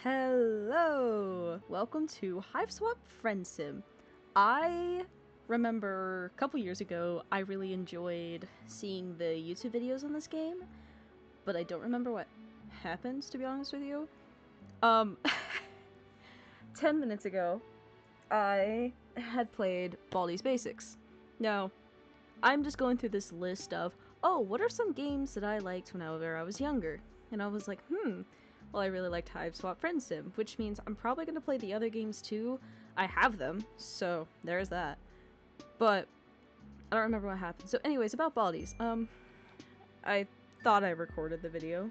Hello! Welcome to Hiveswap Friendsim. I remember a couple years ago I really enjoyed seeing the YouTube videos on this game, but I don't remember what happens, to be honest with you. 10 minutes ago, I had played Baldi's Basics. Now, I'm just going through this list of, oh, what are some games that I liked whenever I was younger? And I was like, well, I really liked Hiveswap Friendsim, which means I'm probably going to play the other games too. I have them, so there's that. But I don't remember what happened. So anyways, about Baldi's. I thought I recorded the video,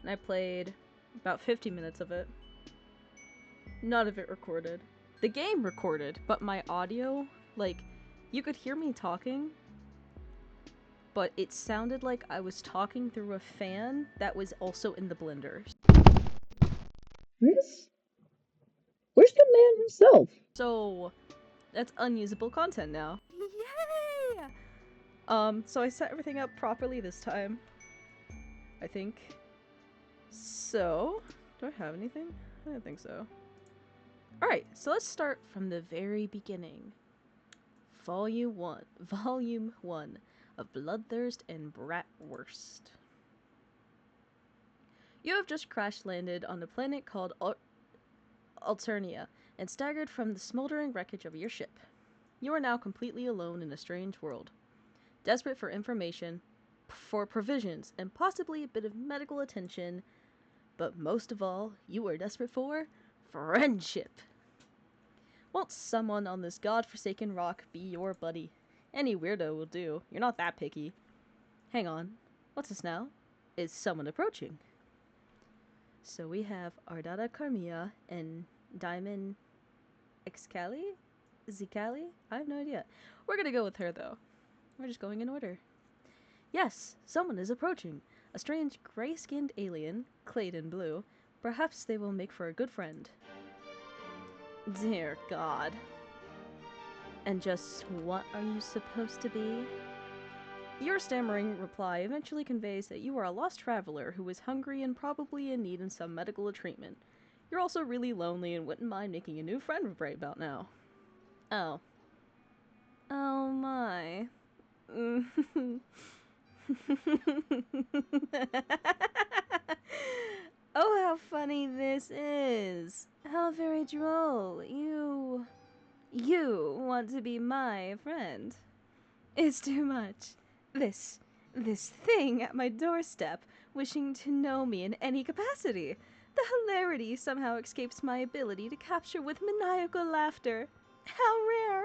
and I played about 50 minutes of it. None of it recorded. The game recorded, but my audio, like, you could hear me talking, but it sounded like I was talking through a fan that was also in the blender. Where's the man himself? So that's unusable content now. Yay! So I set everything up properly this time, I think. So, do I have anything? I don't think so. Alright, so let's start from the very beginning. Volume 1 of Bloodthirst and Bratwurst. You have just crash-landed on a planet called Alternia and staggered from the smoldering wreckage of your ship. You are now completely alone in a strange world, desperate for information, for provisions, and possibly a bit of medical attention, but most of all, you are desperate for friendship. Won't someone on this godforsaken rock be your buddy? Any weirdo will do. You're not that picky. Hang on. What's this now? Is someone approaching? So we have Ardata Carmia and Diamond Zcali? I have no idea. We're gonna go with her, though. We're just going in order. Yes, someone is approaching. A strange, gray-skinned alien, clad in blue. Perhaps they will make for a good friend. Dear God. And just what are you supposed to be? Your stammering reply eventually conveys that you are a lost traveler who is hungry and probably in need of some medical treatment. You're also really lonely and wouldn't mind making a new friend right about now. Oh. Oh my. Oh, how funny this is. How very droll. You want to be my friend. It's too much. This thing at my doorstep, wishing to know me in any capacity. The hilarity somehow escapes my ability to capture with maniacal laughter. How rare!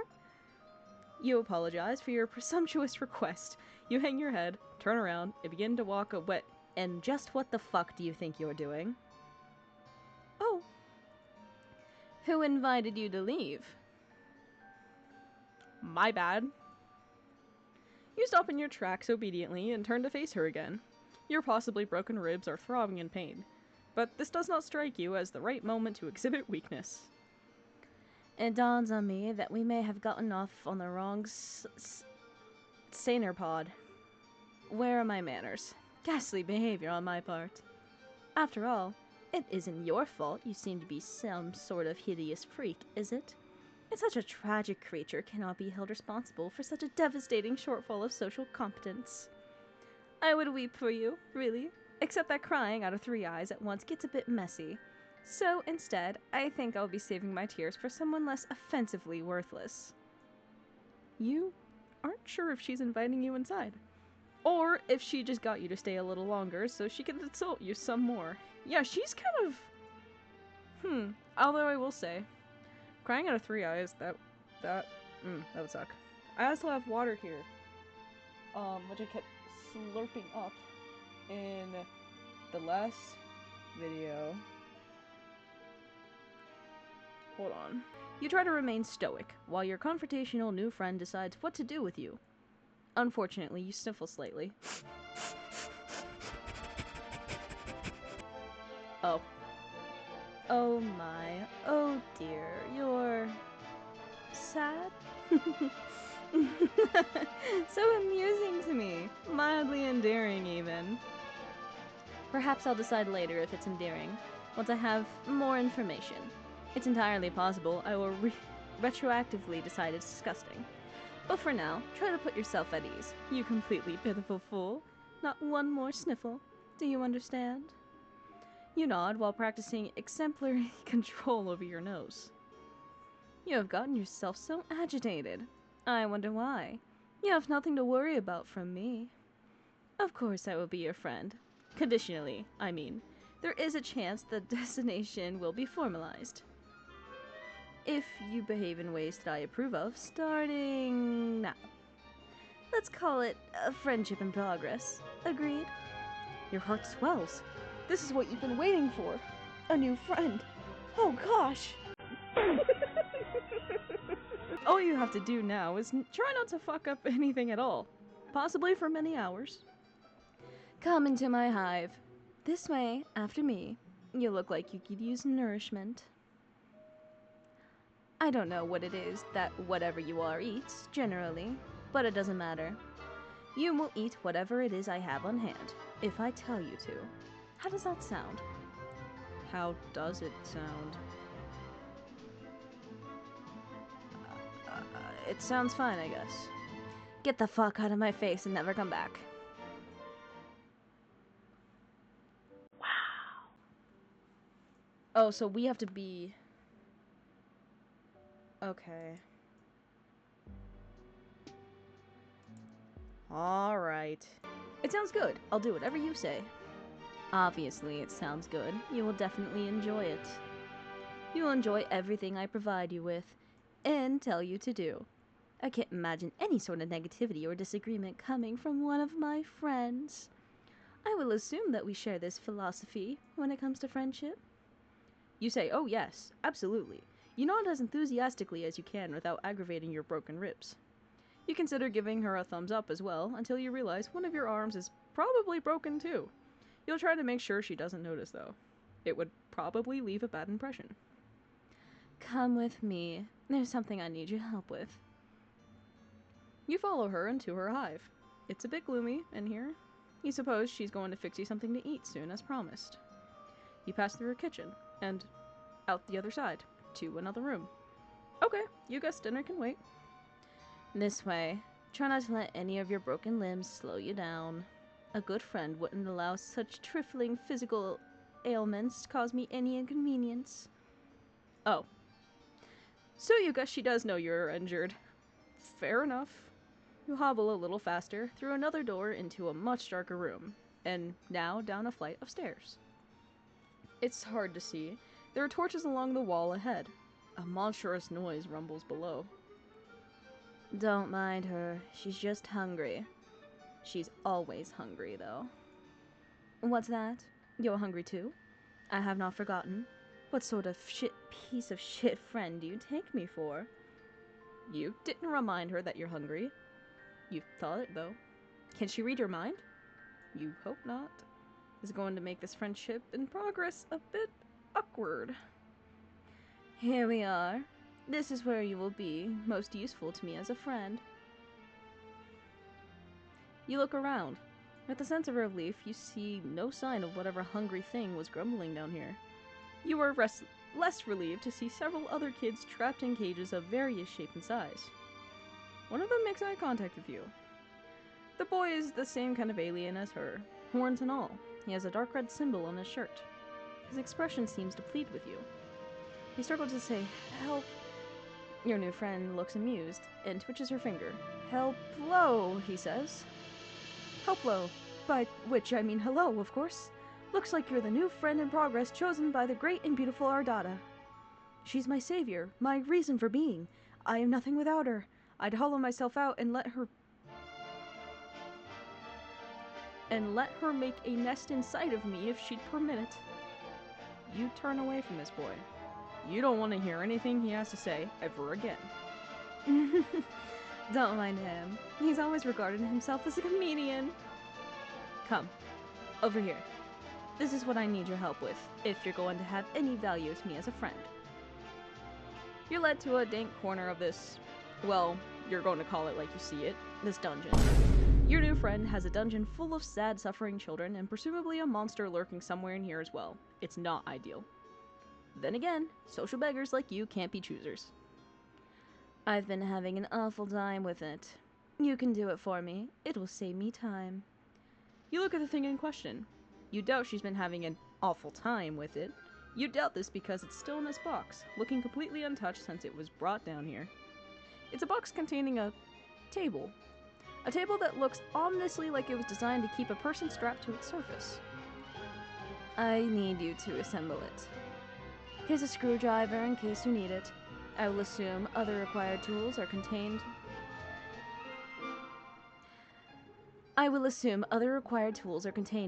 You apologize for your presumptuous request. You hang your head, turn around, and begin to walk away. And just what the fuck do you think you're doing? Oh. Who invited you to leave? My bad. You stop in your tracks obediently and turn to face her again. Your possibly broken ribs are throbbing in pain, but this does not strike you as the right moment to exhibit weakness. It dawns on me that we may have gotten off on the wrong saner pod. Where are my manners? Ghastly behavior on my part. After all, it isn't your fault you seem to be some sort of hideous freak, is it? And such a tragic creature cannot be held responsible for such a devastating shortfall of social competence. I would weep for you, really, except that crying out of three eyes at once gets a bit messy. So, instead, I think I'll be saving my tears for someone less offensively worthless. You aren't sure if she's inviting you inside. Or if she just got you to stay a little longer so she can insult you some more. Yeah, she's kind of... Although I will say, crying out of three eyes, that would suck. I also have water here, which I kept slurping up in the last video. Hold on. You try to remain stoic, while your confrontational new friend decides what to do with you. Unfortunately, you sniffle slightly. Oh. Oh my. Oh dear. You're... sad? So amusing to me. Mildly endearing, even. Perhaps I'll decide later if it's endearing. once I have more information. It's entirely possible I will retroactively decide it's disgusting. But for now, try to put yourself at ease, you completely pitiful fool. Not one more sniffle. Do you understand? You nod while practicing exemplary control over your nose. You have gotten yourself so agitated. I wonder why. You have nothing to worry about from me. Of course I will be your friend. Conditionally, I mean. There is a chance the destination will be formalized. If you behave in ways that I approve of, starting now. Let's call it a friendship in progress. Agreed? Your heart swells. This is what you've been waiting for. A new friend. Oh gosh! All you have to do now is try not to fuck up anything at all. Possibly for many hours. Come into my hive. This way, after me. You look like you could use nourishment. I don't know what it is that whatever you are eats, generally, but it doesn't matter. You will eat whatever it is I have on hand, if I tell you to. How does that sound? How does it sound? It sounds fine, I guess. Get the fuck out of my face and never come back. Wow. Oh, so we have to be... Okay. Alright. It sounds good. I'll do whatever you say. Obviously, it sounds good. You will definitely enjoy it. You will enjoy everything I provide you with, and tell you to do. I can't imagine any sort of negativity or disagreement coming from one of my friends. I will assume that we share this philosophy when it comes to friendship. You say, oh yes, absolutely. You nod as enthusiastically as you can without aggravating your broken ribs. You consider giving her a thumbs up as well until you realize one of your arms is probably broken too. You'll try to make sure she doesn't notice though. It would probably leave a bad impression. Come with me. There's something I need your help with. You follow her into her hive. It's a bit gloomy in here. You suppose she's going to fix you something to eat soon as promised. You pass through her kitchen and out the other side to another room. Okay, you guess dinner can wait. This way. Try not to let any of your broken limbs slow you down. A good friend wouldn't allow such trifling physical ailments to cause me any inconvenience. Oh. So you guess she does know you're injured. Fair enough. You hobble a little faster through another door into a much darker room, and now down a flight of stairs. It's hard to see. There are torches along the wall ahead. A monstrous noise rumbles below. Don't mind her. She's just hungry. She's always hungry, though. What's that? You're hungry too? I have not forgotten. What sort of piece of shit friend do you take me for? You didn't remind her that you're hungry. You thought it, though. Can she read your mind? You hope not. This is going to make this friendship in progress a bit awkward. Here we are. This is where you will be most useful to me as a friend. You look around. With a sense of relief, you see no sign of whatever hungry thing was grumbling down here. You are less relieved to see several other kids trapped in cages of various shape and size. One of them makes eye contact with you. The boy is the same kind of alien as her, horns and all. He has a dark red symbol on his shirt. His expression seems to plead with you. You struggle to say, help. Your new friend looks amused and twitches her finger. Help-lo, he says. Help-lo, by which I mean hello, of course. Looks like you're the new friend in progress chosen by the great and beautiful Ardata. She's my savior, my reason for being. I am nothing without her. I'd hollow myself out and let her make a nest inside of me if she'd permit it. You turn away from this boy. You don't want to hear anything he has to say ever again. Don't mind him. He's always regarded himself as a comedian. Come, over here. This is what I need your help with, if you're going to have any value to me as a friend. You're led to a dank corner of this, well, you're going to call it like you see it, this dungeon. Your new friend has a dungeon full of sad, suffering children and presumably a monster lurking somewhere in here as well. It's not ideal. Then again, social beggars like you can't be choosers. I've been having an awful time with it. You can do it for me. It will save me time. You look at the thing in question. You doubt she's been having an awful time with it. You doubt this because it's still in this box, looking completely untouched since it was brought down here. It's a box containing a table. A table that looks ominously like it was designed to keep a person strapped to its surface. I need you to assemble it. Here's a screwdriver in case you need it. I will assume other required tools are contained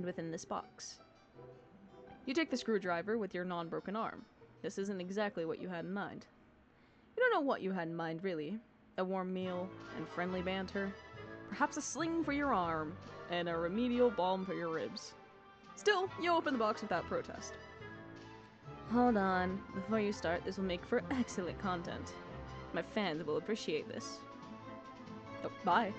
within this box. You take the screwdriver with your non-broken arm. This isn't exactly what you had in mind. You don't know what you had in mind, really. A warm meal and friendly banter. Perhaps a sling for your arm and a remedial balm for your ribs. Still, you open the box without protest. Hold on. Before you start, this will make for excellent content. My fans will appreciate this. Oh, bye.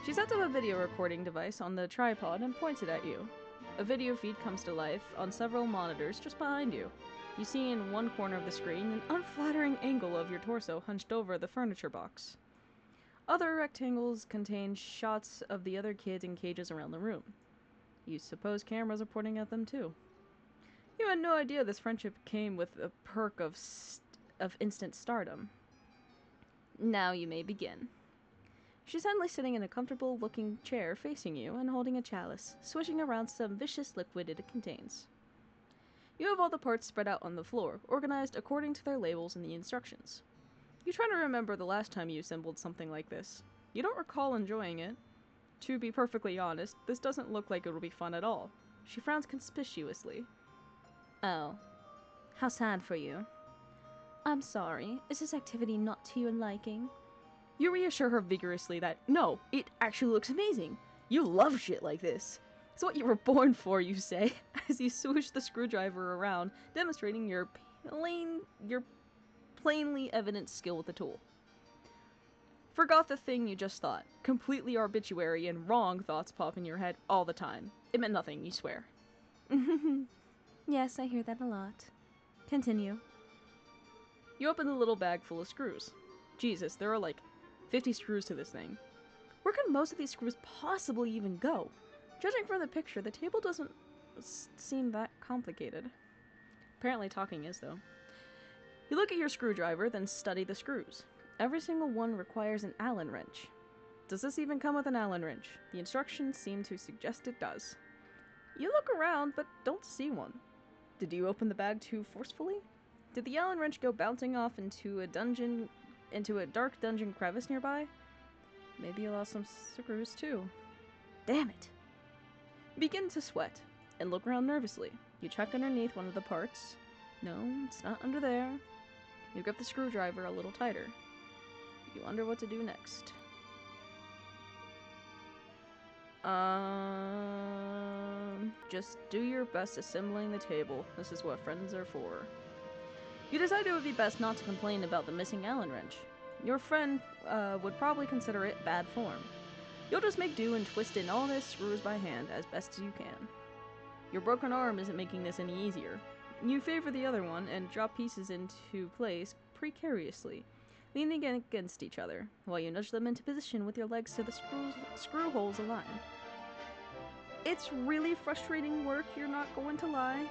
She sets up a video recording device on the tripod and points it at you. A video feed comes to life on several monitors just behind you. You see in one corner of the screen an unflattering angle of your torso hunched over the furniture box. Other rectangles contain shots of the other kids in cages around the room. You suppose cameras are pointing at them too. You had no idea this friendship came with a perk of instant stardom. Now you may begin. She's suddenly sitting in a comfortable-looking chair facing you and holding a chalice, swishing around some vicious liquid it contains. You have all the parts spread out on the floor, organized according to their labels in the instructions. You try to remember the last time you assembled something like this. You don't recall enjoying it. To be perfectly honest, this doesn't look like it'll be fun at all. She frowns conspicuously. Oh. How sad for you. I'm sorry. Is this activity not to your liking? You reassure her vigorously that, no, it actually looks amazing. You love shit like this. It's what you were born for, you say, as you swoosh the screwdriver around, demonstrating your plainly evident skill with the tool. Forgot the thing you just thought. Completely arbitrary and wrong thoughts pop in your head all the time. It meant nothing, you swear. Yes, I hear that a lot. Continue. You open the little bag full of screws. Jesus, there are like 50 screws to this thing. Where can most of these screws possibly even go? Judging from the picture, the table doesn't seem that complicated. Apparently talking is, though. You look at your screwdriver, then study the screws. Every single one requires an Allen wrench. Does this even come with an Allen wrench? The instructions seem to suggest it does. You look around, but don't see one. Did you open the bag too forcefully? Did the Allen wrench go bouncing off into a dark dungeon crevice nearby? Maybe you lost some screws too. Damn it! You begin to sweat, and look around nervously. You check underneath one of the parts. No, it's not under there. You grip the screwdriver a little tighter. You wonder what to do next. Just do your best assembling the table. This is what friends are for. You decide it would be best not to complain about the missing Allen wrench. Your friend would probably consider it bad form. You'll just make do and twist in all the screws by hand as best as you can. Your broken arm isn't making this any easier. You favor the other one and drop pieces into place precariously, leaning against each other, while you nudge them into position with your legs so the screw holes align. It's really frustrating work, you're not going to lie.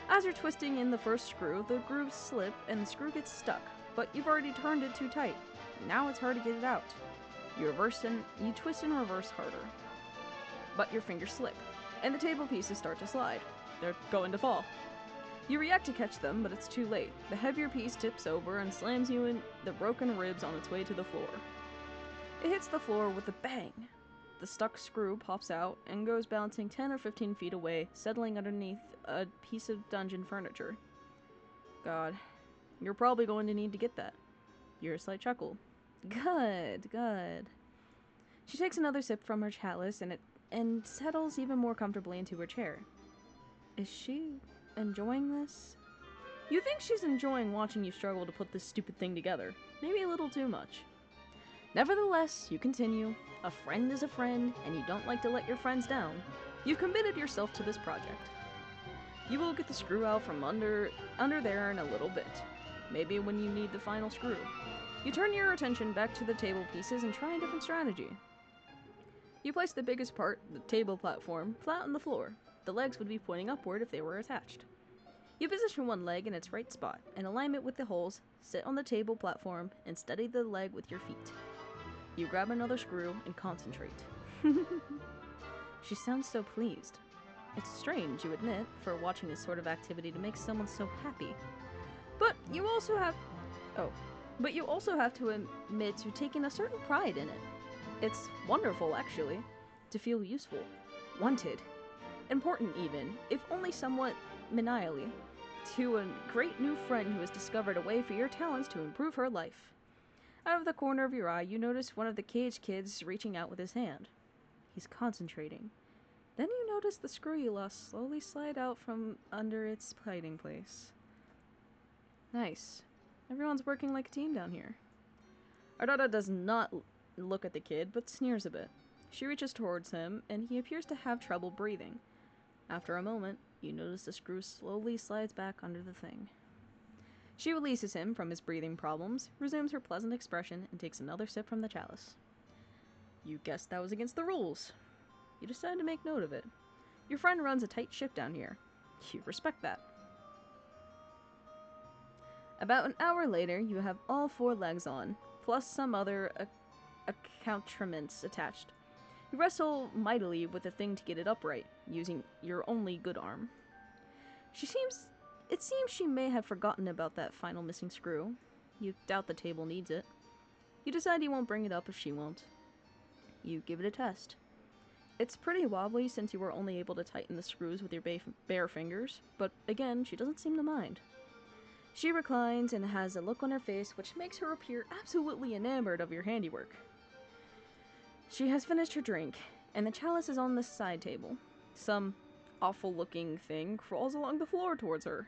As you're twisting in the first screw, the grooves slip and the screw gets stuck, but you've already turned it too tight. Now it's hard to get it out. You twist and reverse harder. But your fingers slip, and the table pieces start to slide. They're going to fall. You react to catch them, but it's too late. The heavier piece tips over and slams you in the broken ribs on its way to the floor. It hits the floor with a bang. The stuck screw pops out and goes bouncing 10 or 15 feet away, settling underneath a piece of dungeon furniture. God, you're probably going to need to get that. You hear a slight chuckle. Good, good. She takes another sip from her chalice and settles even more comfortably into her chair. Is she enjoying this? You think she's enjoying watching you struggle to put this stupid thing together. Maybe a little too much. Nevertheless, you continue. A friend is a friend, and you don't like to let your friends down. You've committed yourself to this project. You will get the screw out from under there in a little bit. Maybe when you need the final screw. You turn your attention back to the table pieces and try a different strategy. You place the biggest part, the table platform, flat on the floor. The legs would be pointing upward if they were attached. You position one leg in its right spot, in alignment with the holes, sit on the table platform, and steady the leg with your feet. You grab another screw and concentrate. She sounds so pleased. It's strange, you admit, for watching this sort of activity to make someone so happy. But you also have to admit to taking a certain pride in it. It's wonderful, actually, to feel useful, wanted, important even, if only somewhat maniacally, to a great new friend who has discovered a way for your talents to improve her life. Out of the corner of your eye, you notice one of the cage kids reaching out with his hand. He's concentrating. Then you notice the screw you lost slowly slide out from under its hiding place. Nice. Everyone's working like a team down here. Ardata does not look at the kid, but sneers a bit. She reaches towards him, and he appears to have trouble breathing. After a moment, you notice the screw slowly slides back under the thing. She releases him from his breathing problems, resumes her pleasant expression, and takes another sip from the chalice. You guessed that was against the rules. You decide to make note of it. Your friend runs a tight ship down here. You respect that. About an hour later, you have all 4 legs on, plus some other accoutrements attached. You wrestle mightily with the thing to get it upright, using your only good arm. It seems she may have forgotten about that final missing screw. You doubt the table needs it. You decide you won't bring it up if she won't. You give it a test. It's pretty wobbly since you were only able to tighten the screws with your bare fingers, but again, she doesn't seem to mind. She reclines and has a look on her face which makes her appear absolutely enamored of your handiwork. She has finished her drink, and the chalice is on the side table. Some awful-looking thing crawls along the floor towards her.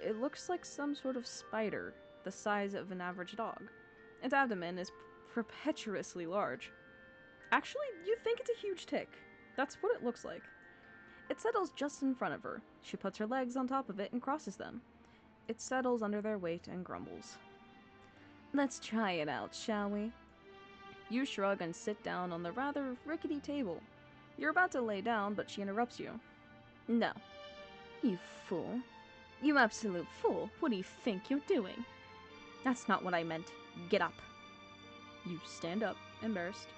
It looks like some sort of spider, the size of an average dog. Its abdomen is preposterously large. Actually, you think it's a huge tick. That's what it looks like. It settles just in front of her. She puts her legs on top of it and crosses them. It settles under their weight and grumbles. Let's try it out, shall we? You shrug and sit down on the rather rickety table. You're about to lay down, but she interrupts you. No. You fool. You absolute fool. What do you think you're doing? That's not what I meant. Get up. You stand up, embarrassed.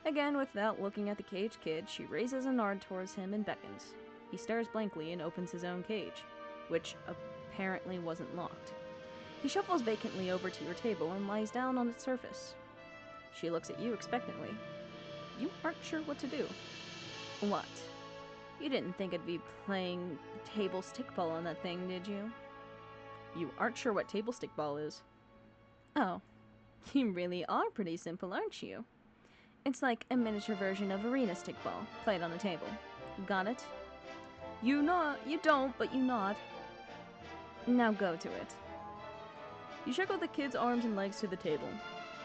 Again, without looking at the cage kid, she raises an arm towards him and beckons. He stares blankly and opens his own cage, which apparently wasn't locked. He shuffles vacantly over to your table and lies down on its surface. She looks at you expectantly. You aren't sure what to do. What? You didn't think I'd be playing table stickball on that thing, did you? You aren't sure what table stickball is. Oh, you really are pretty simple, aren't you? It's like a miniature version of arena stickball, played on a table. Got it? You don't, but you nod. Now go to it. You shuttle the kid's arms and legs to the table.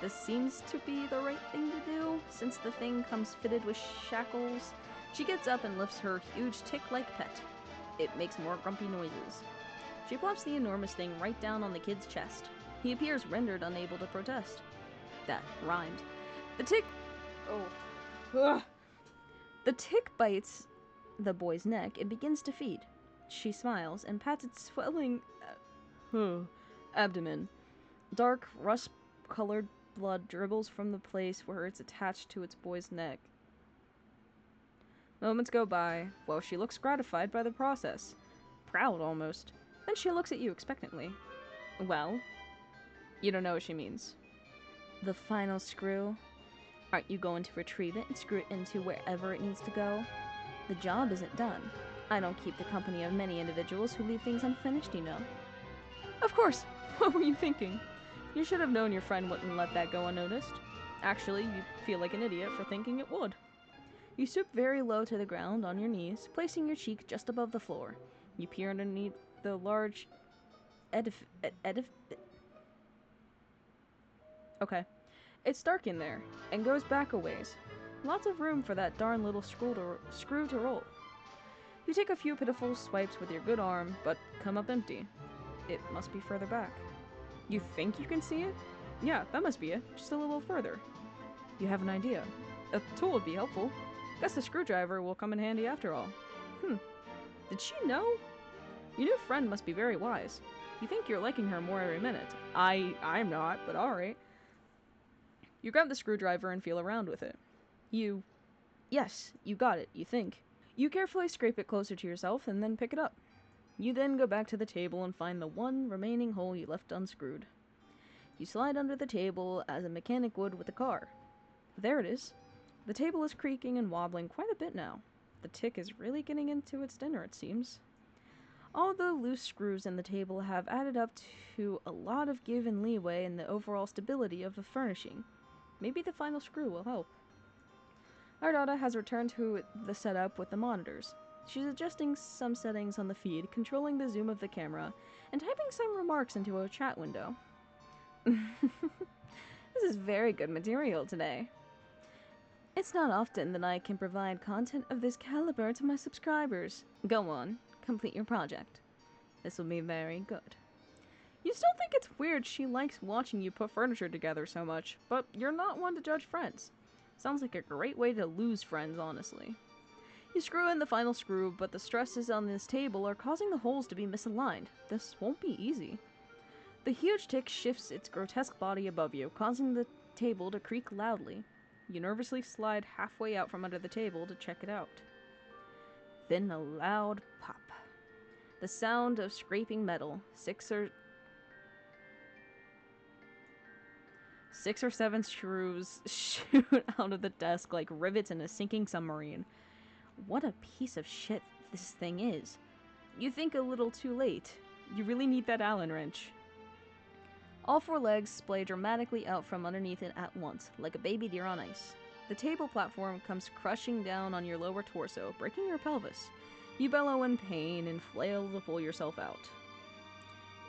This seems to be the right thing to do, since the thing comes fitted with shackles. She gets up and lifts her huge tick-like pet. It makes more grumpy noises. She plops the enormous thing right down on the kid's chest. He appears rendered unable to protest. That rhymed. The tick... Oh. Ugh. The tick bites the boy's neck and begins to feed. She smiles and pats its swelling abdomen. Dark, rust-colored blood dribbles from the place where it's attached to its boy's neck. Moments go by, while she looks gratified by the process. Proud, almost. Then she looks at you expectantly. Well? You don't know what she means. The final screw? Aren't you going to retrieve it and screw it into wherever it needs to go? The job isn't done. I don't keep the company of many individuals who leave things unfinished, you know. Of course! What were you thinking? You should have known your friend wouldn't let that go unnoticed. Actually, you feel like an idiot for thinking it would. You stoop very low to the ground on your knees, placing your cheek just above the floor. You peer underneath the large Okay. It's dark in there, and goes back a ways. Lots of room for that darn little screw to roll. You take a few pitiful swipes with your good arm, but come up empty. It must be further back. You think you can see it? Yeah, that must be it, just a little further. You have an idea. A tool would be helpful. Guess the screwdriver will come in handy after all. Did she know? Your new friend must be very wise. You think you're liking her more every minute. I'm not, but alright. You grab the screwdriver and feel around with it. Yes, you got it, you think. You carefully scrape it closer to yourself and then pick it up. You then go back to the table and find the one remaining hole you left unscrewed. You slide under the table as a mechanic would with a car. There it is. The table is creaking and wobbling quite a bit now. The tick is really getting into its dinner, it seems. All the loose screws in the table have added up to a lot of give and leeway in the overall stability of the furnishing. Maybe the final screw will help. Ardata has returned to the setup with the monitors. She's adjusting some settings on the feed, controlling the zoom of the camera, and typing some remarks into a chat window. This is very good material today. It's not often that I can provide content of this caliber to my subscribers. Go on, complete your project. This will be very good. You still think it's weird she likes watching you put furniture together so much, but you're not one to judge friends. Sounds like a great way to lose friends, honestly. You screw in the final screw, but the stresses on this table are causing the holes to be misaligned. This won't be easy. The huge tick shifts its grotesque body above you, causing the table to creak loudly. You nervously slide halfway out from under the table to check it out. Then a loud pop. The sound of scraping metal. Six or seven screws shoot out of the desk like rivets in a sinking submarine. What a piece of shit this thing is. You think a little too late. You really need that Allen wrench. All four legs splay dramatically out from underneath it at once, like a baby deer on ice. The table platform comes crushing down on your lower torso, breaking your pelvis. You bellow in pain and flail to pull yourself out.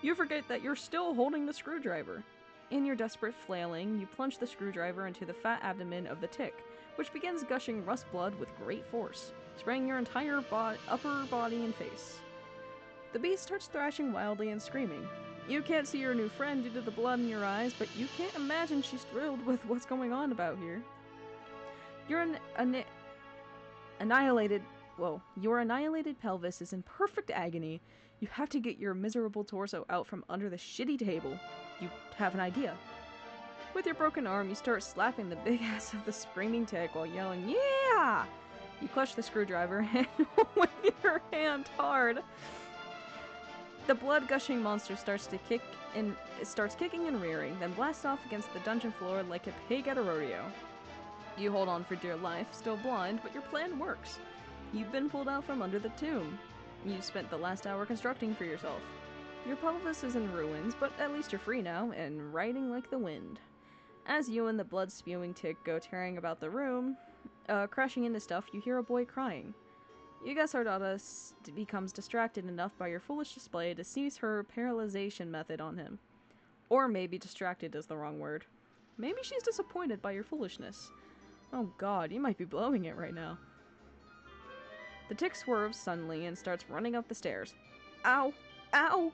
You forget that you're still holding the screwdriver. In your desperate flailing, you plunge the screwdriver into the fat abdomen of the tick, which begins gushing rust blood with great force, spraying your entire upper body and face. The beast starts thrashing wildly and screaming. You can't see your new friend due to the blood in your eyes, but you can't imagine she's thrilled with what's going on about here. Your annihilated pelvis is in perfect agony. You have to get your miserable torso out from under the shitty table. You have an idea. With your broken arm, you start slapping the big ass of the screaming tick while yelling, "Yeah!" You clutch the screwdriver and with your hand hard. The blood-gushing monster starts kicking and rearing, then blasts off against the dungeon floor like a pig at a rodeo. You hold on for dear life, still blind, but your plan works. You've been pulled out from under the tomb. You spent the last hour constructing for yourself. Your pelvis is in ruins, but at least you're free now, and riding like the wind. As you and the blood-spewing tick go tearing about the room, crashing into stuff, you hear a boy crying. You guess Ardata becomes distracted enough by your foolish display to seize her paralyzation method on him. Or maybe distracted is the wrong word. Maybe she's disappointed by your foolishness. Oh god, you might be blowing it right now. The tick swerves suddenly and starts running up the stairs. Ow! Ow!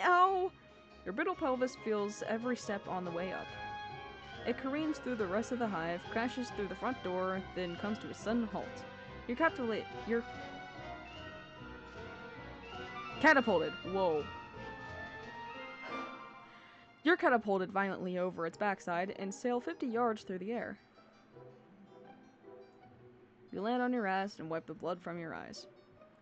Ow! Your brittle pelvis feels every step on the way up. It careens through the rest of the hive, crashes through the front door, then comes to a sudden halt. You're catapulted. Whoa. You're catapulted violently over its backside and sail 50 yards through the air. You land on your ass and wipe the blood from your eyes.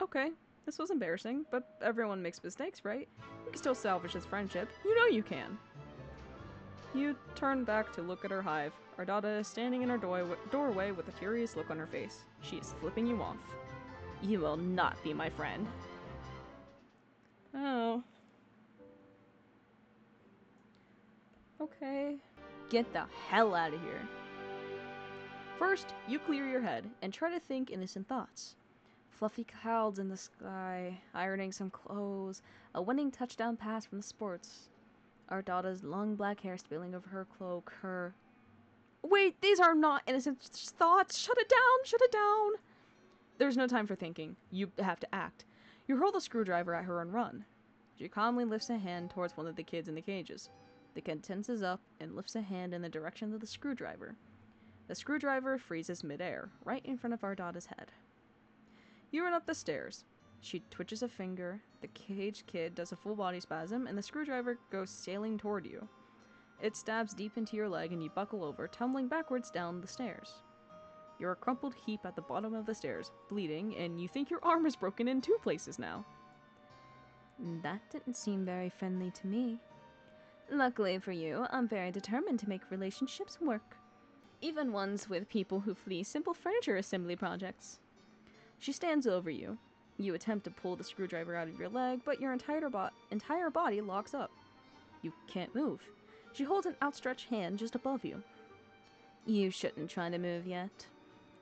Okay, this was embarrassing, but everyone makes mistakes, right? You can still salvage this friendship. You know you can. You turn back to look at her hive. Ardata is standing in her doorway with a furious look on her face. She is flipping you off. You will not be my friend. Oh. Okay. Get the hell out of here. First, you clear your head and try to think innocent thoughts. Fluffy clouds in the sky, ironing some clothes, a winning touchdown pass from the sports. Ardata's long black hair spilling over her cloak, her Wait, these are not innocent thoughts. Shut it down, shut it down. There's no time for thinking. You have to act. You hurl the screwdriver at her and run. She calmly lifts a hand towards one of the kids in the cages. The kid tenses up and lifts a hand in the direction of the screwdriver. The screwdriver freezes midair, right in front of Ardata's head. You run up the stairs. She twitches a finger, the caged kid does a full body spasm, and the screwdriver goes sailing toward you. It stabs deep into your leg and you buckle over, tumbling backwards down the stairs. You're a crumpled heap at the bottom of the stairs, bleeding, and you think your arm is broken in 2 places now. That didn't seem very friendly to me. Luckily for you, I'm very determined to make relationships work. Even ones with people who flee simple furniture assembly projects. She stands over you. You attempt to pull the screwdriver out of your leg, but your entire body locks up. You can't move. She holds an outstretched hand just above you. You shouldn't try to move yet.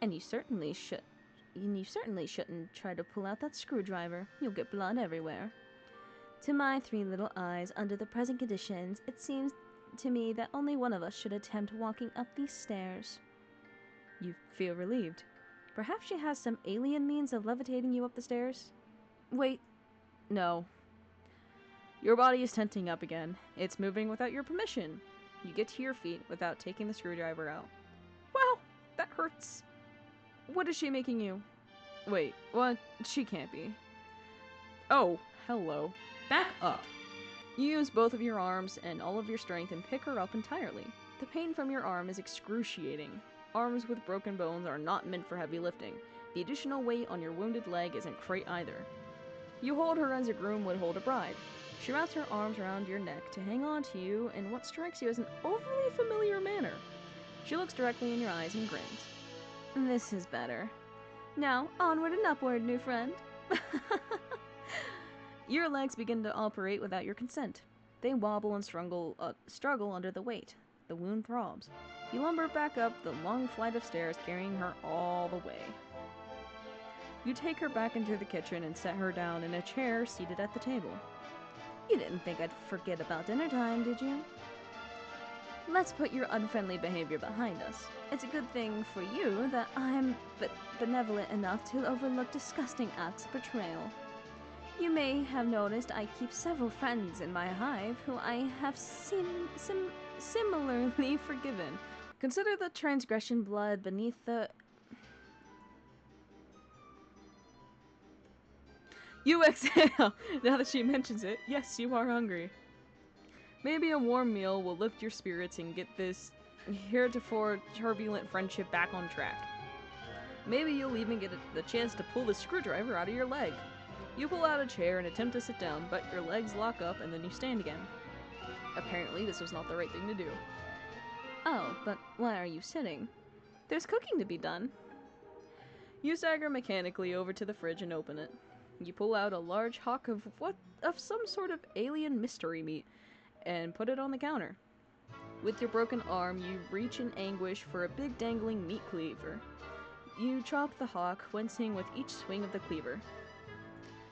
And you certainly shouldn't try to pull out that screwdriver. You'll get blood everywhere. To my 3 little eyes, under the present conditions, it seems to me that only one of us should attempt walking up these stairs. You feel relieved. Perhaps she has some alien means of levitating you up the stairs? Wait. No. Your body is tensing up again. It's moving without your permission. You get to your feet without taking the screwdriver out. Wow, that hurts. What is she making you? Wait, what? She can't be. Oh, hello. Back up. You use both of your arms and all of your strength and pick her up entirely. The pain from your arm is excruciating. Arms with broken bones are not meant for heavy lifting. The additional weight on your wounded leg isn't great either. You hold her as a groom would hold a bride. She wraps her arms around your neck to hang on to you in what strikes you as an overly familiar manner. She looks directly in your eyes and grins. This is better. Now, onward and upward, new friend. Your legs begin to operate without your consent. They wobble and struggle under the weight. The wound throbs. You lumber back up the long flight of stairs, carrying her all the way. You take her back into the kitchen and set her down in a chair seated at the table. You didn't think I'd forget about dinner time, did you? Let's put your unfriendly behavior behind us. It's a good thing for you that I'm benevolent enough to overlook disgusting acts of betrayal. You may have noticed I keep several friends in my hive who I have similarly forgiven. Consider the transgression blood beneath the... You exhale! Now that she mentions it, yes, you are hungry. Maybe a warm meal will lift your spirits and get this heretofore turbulent friendship back on track. Maybe you'll even get the chance to pull the screwdriver out of your leg. You pull out a chair and attempt to sit down, but your legs lock up and then you stand again. Apparently, this was not the right thing to do. Oh, but why are you sitting? There's cooking to be done. You stagger mechanically over to the fridge and open it. You pull out a large hunk of some sort of alien mystery meat and put it on the counter. With your broken arm, you reach in anguish for a big dangling meat cleaver. You chop the hawk, wincing with each swing of the cleaver.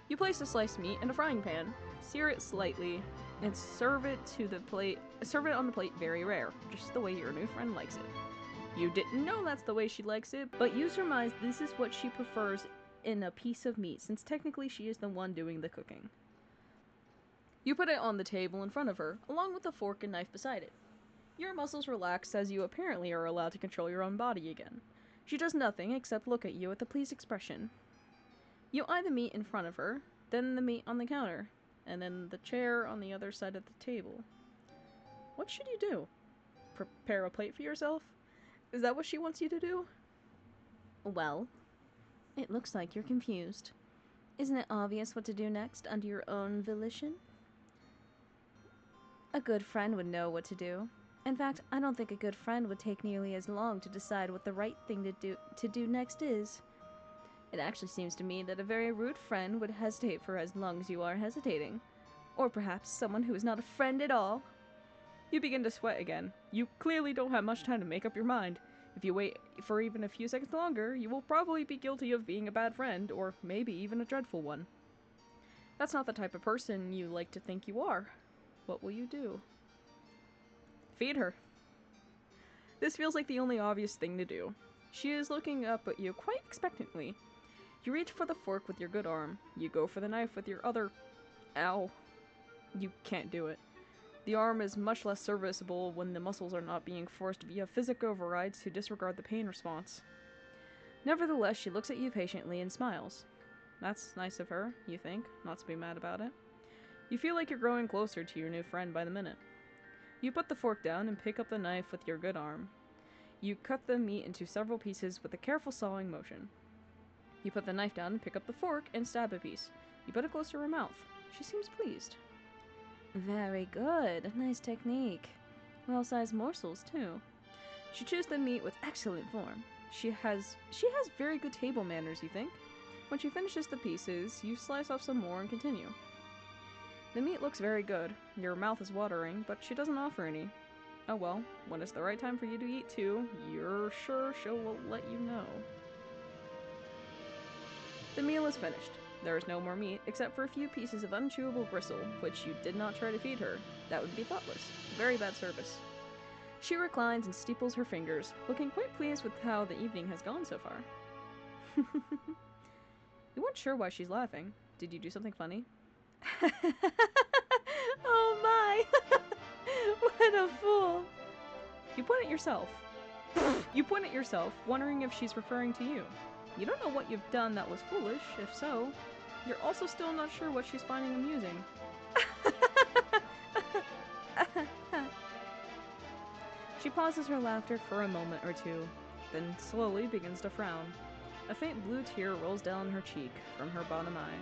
You place the sliced meat in a frying pan, sear it slightly, and serve it on the plate very rare, just the way your new friend likes it. You didn't know that's the way she likes it, but you surmise this is what she prefers in a piece of meat, since technically she is the one doing the cooking. You put it on the table in front of her, along with a fork and knife beside it. Your muscles relax as you apparently are allowed to control your own body again. She does nothing except look at you with a pleased expression. You eye the meat in front of her, then the meat on the counter, and then the chair on the other side of the table. What should you do? Prepare a plate for yourself? Is that what she wants you to do? Well, it looks like you're confused. Isn't it obvious what to do next under your own volition? A good friend would know what to do. In fact, I don't think a good friend would take nearly as long to decide what the right thing to do next is. It actually seems to me that a very rude friend would hesitate for as long as you are hesitating. Or perhaps someone who is not a friend at all. You begin to sweat again. You clearly don't have much time to make up your mind. If you wait for even a few seconds longer, you will probably be guilty of being a bad friend, or maybe even a dreadful one. That's not the type of person you like to think you are. What will you do? Feed her. This feels like the only obvious thing to do. She is looking up at you quite expectantly. You reach for the fork with your good arm. You go for the knife with your other... Ow. You can't do it. The arm is much less serviceable when the muscles are not being forced via physic overrides to disregard the pain response. Nevertheless, she looks at you patiently and smiles. That's nice of her, you think, not to be mad about it. You feel like you're growing closer to your new friend by the minute. You put the fork down and pick up the knife with your good arm. You cut the meat into several pieces with a careful sawing motion. You put the knife down and pick up the fork and stab a piece. You put it close to her mouth. She seems pleased. Very good. Nice technique. Well-sized morsels, too. She chews the meat with excellent form. She has very good table manners, you think? When she finishes the pieces, you slice off some more and continue. The meat looks very good. Your mouth is watering, but she doesn't offer any. Oh well, when it's the right time for you to eat too, you're sure she'll let you know. The meal is finished. There is no more meat, except for a few pieces of unchewable gristle, which you did not try to feed her. That would be thoughtless. Very bad service. She reclines and steeples her fingers, looking quite pleased with how the evening has gone so far. You weren't sure why she's laughing. Did you do something funny? Oh my! What a fool! You point at yourself. You point at yourself, wondering if she's referring to you. You don't know what you've done that was foolish. If so, you're also still not sure what she's finding amusing. She pauses her laughter for a moment or two, then slowly begins to frown. A faint blue tear rolls down her cheek from her bottom eye.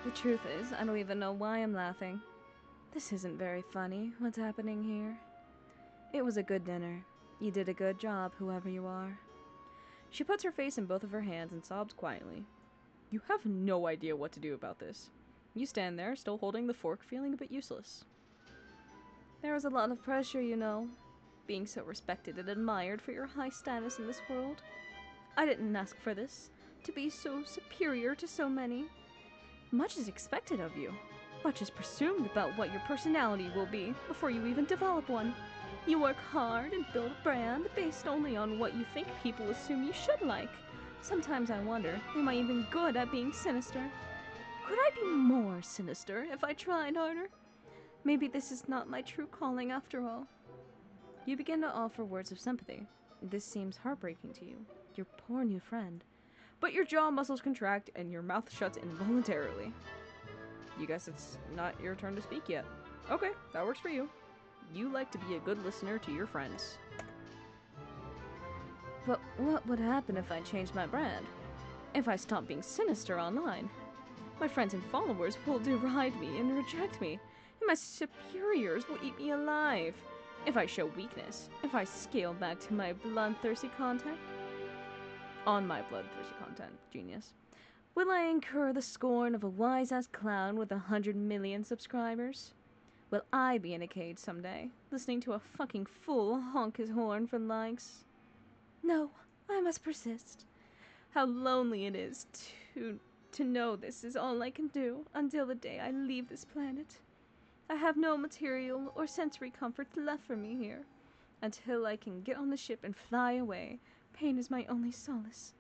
The truth is, I don't even know why I'm laughing. This isn't very funny, what's happening here. It was a good dinner. You did a good job, whoever you are. She puts her face in both of her hands and sobs quietly. You have no idea what to do about this. You stand there, still holding the fork, feeling a bit useless. There was a lot of pressure, you know, being so respected and admired for your high status in this world. I didn't ask for this, to be so superior to so many. Much is expected of you. Much is presumed about what your personality will be before you even develop one. You work hard and build a brand based only on what you think people assume you should like. Sometimes I wonder, am I even good at being sinister? Could I be more sinister if I tried harder? Maybe this is not my true calling after all. You begin to offer words of sympathy. This seems heartbreaking to you, your poor new friend. But your jaw muscles contract and your mouth shuts involuntarily. You guess it's not your turn to speak yet. Okay, that works for you. You like to be a good listener to your friends. But what would happen if I changed my brand? If I stopped being sinister online? My friends and followers will deride me and reject me, and my superiors will eat me alive. If I show weakness, if I scale back to my bloodthirsty content, genius. Will I incur the scorn of a wise-ass clown with 100 million subscribers? Will I be in a cage someday, listening to a fucking fool honk his horn for likes? No, I must persist. How lonely it is to know this is all I can do until the day I leave this planet. I have no material or sensory comforts left for me here. Until I can get on the ship and fly away, pain is my only solace.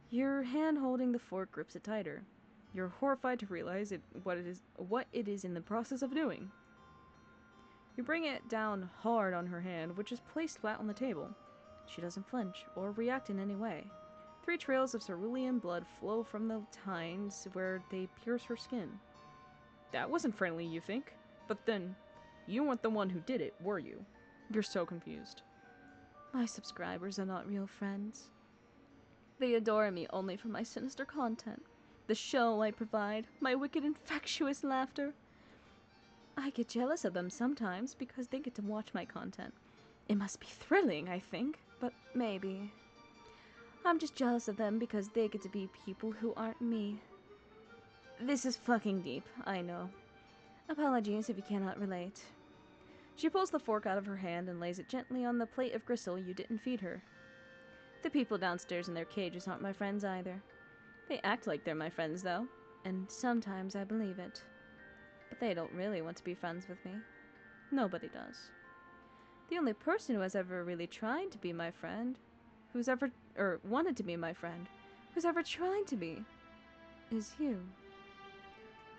Your hand holding the fork grips it tighter. You're horrified to realize what it is in the process of doing. You bring it down hard on her hand, which is placed flat on the table. She doesn't flinch or react in any way. 3 trails of cerulean blood flow from the tines where they pierce her skin. That wasn't friendly, you think? But then, you weren't the one who did it, were you? You're so confused. My subscribers are not real friends. They adore me only for my sinister content, the show I provide, my wicked infectious laughter. I get jealous of them sometimes because they get to watch my content. It must be thrilling, I think, but maybe. I'm just jealous of them because they get to be people who aren't me. This is fucking deep, I know. Apologies if you cannot relate. She pulls the fork out of her hand and lays it gently on the plate of gristle you didn't feed her. The people downstairs in their cages aren't my friends either. They act like they're my friends, though, and sometimes I believe it. But they don't really want to be friends with me. Nobody does. The only person who has ever really tried to be my friend, wanted to be my friend, who's ever tried to be, is you.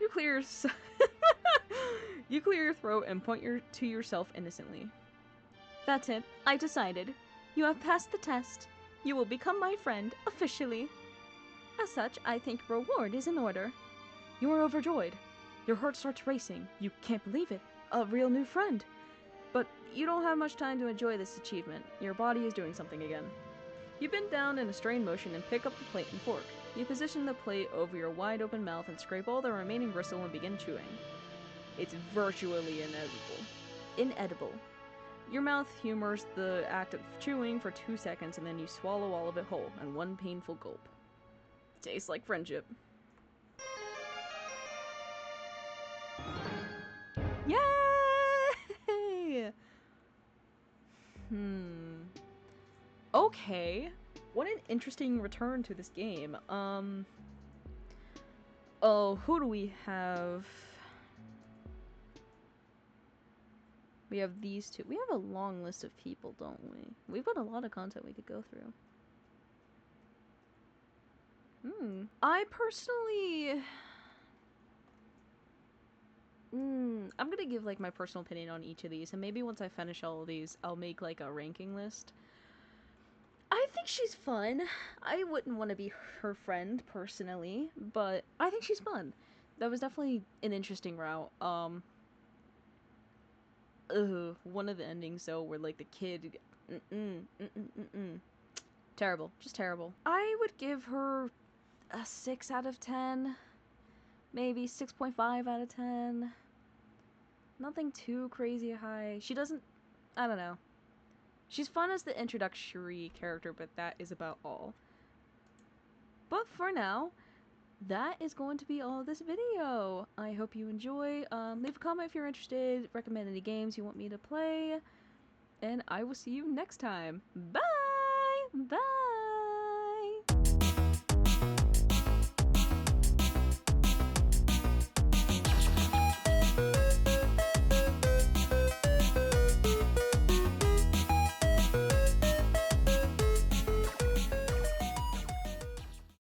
You clear you clear your throat and point to yourself innocently. That's it. I decided. You have passed the test. You will become my friend, officially. As such, I think reward is in order. You are overjoyed. Your heart starts racing. You can't believe it. A real new friend. But you don't have much time to enjoy this achievement. Your body is doing something again. You bend down in a strained motion and pick up the plate and fork. You position the plate over your wide open mouth and scrape all the remaining gristle and begin chewing. It's virtually inedible. Your mouth humors the act of chewing for 2 seconds and then you swallow all of it whole in one painful gulp. Tastes like friendship. Yay! Okay. What an interesting return to this game. Oh, who do we have? We have these two. We have a long list of people, don't we? We've got a lot of content we could go through. I personally... I'm gonna give, like, my personal opinion on each of these, and maybe once I finish all of these, I'll make, like, a ranking list. I think she's fun. I wouldn't want to be her friend, personally, but I think she's fun. That was definitely an interesting route. One of the endings, though, where, like, the kid... Terrible. Just terrible. I would give her a 6 out of 10. Maybe 6.5 out of 10. Nothing too crazy high. She doesn't... I don't know. She's fun as the introductory character, but that is about all. But for now, that is going to be all of this video. I hope you enjoy. Leave a comment if you're interested. Recommend any games you want me to play. And I will see you next time. Bye! Bye!